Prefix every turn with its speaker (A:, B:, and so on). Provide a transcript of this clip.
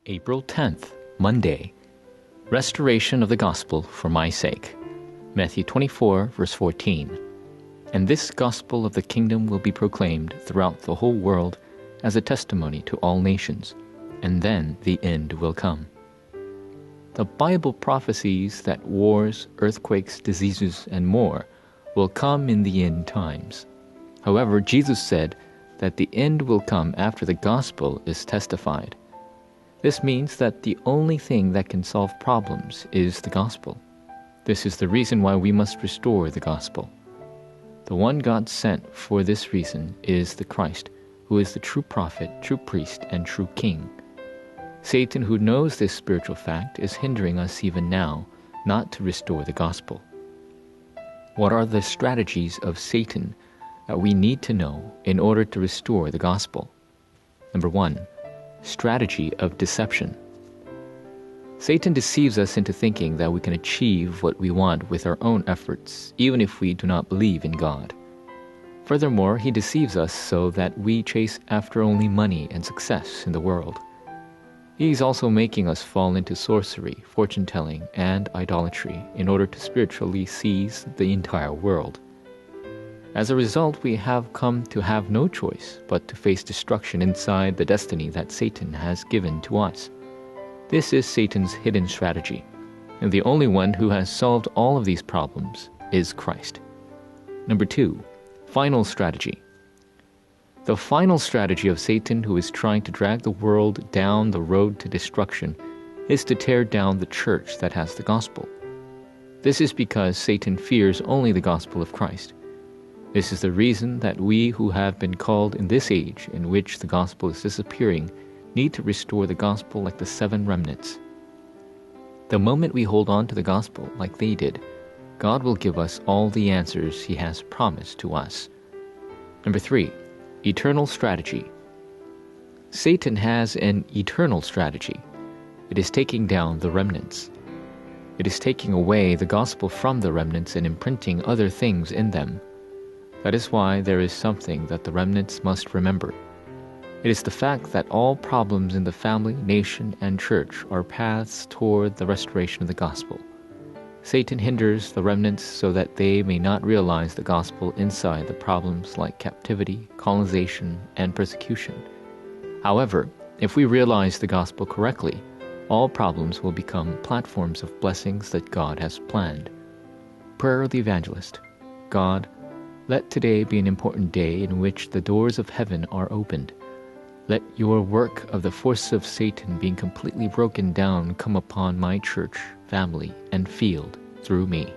A: April 10th, Monday. Restoration of the Gospel for my sake. Matthew 24, verse 14. And this gospel of the kingdom will be proclaimed throughout the whole world as a testimony to all nations, and then the end will come. The Bible prophesies that wars, earthquakes, diseases, and more will come in the end times. However, Jesus said that the end will come after the gospel is testified. This means that the only thing that can solve problems is the gospel. This is the reason why we must restore the gospel. The one God sent for this reason is the Christ, who is the true prophet, true priest, and true king. Satan, who knows this spiritual fact, is hindering us even now not to restore the gospel. What are the strategies of Satan that we need to know in order to restore the gospel? Number 1. Strategy of deception. Satan deceives us into thinking that we can achieve what we want with our own efforts, even if we do not believe in God. Furthermore, he deceives us so that we chase after only money and success in the world. He is also making us fall into sorcery, fortune-telling, and idolatry in order to spiritually seize the entire world. As a result, we have come to have no choice but to face destruction inside the destiny that Satan has given to us. This is Satan's hidden strategy, and the only one who has solved all of these problems is Christ. Number 2, final strategy. The final strategy of Satan, who is trying to drag the world down the road to destruction, is to tear down the church that has the gospel. This is because Satan fears only the gospel of Christ. This is the reason that we who have been called in this age in which the gospel is disappearing need to restore the gospel like the 7 remnants. The moment we hold on to the gospel like they did, God will give us all the answers He has promised to us. Number 3, eternal strategy. Satan has an eternal strategy. It is taking down the remnants. It is taking away the gospel from the remnants and imprinting other things in them. That is why there is something that the remnants must remember. It is the fact that all problems in the family, nation, and church are paths toward the restoration of the gospel. Satan hinders the remnants so that they may not realize the gospel inside the problems like captivity, colonization, and persecution. However, if we realize the gospel correctly, all problems will become platforms of blessings that God has planned. Prayer of the Evangelist. God, let today be an important day in which the doors of heaven are opened. Let your work of the force of Satan being completely broken down come upon my church, family, and field through me.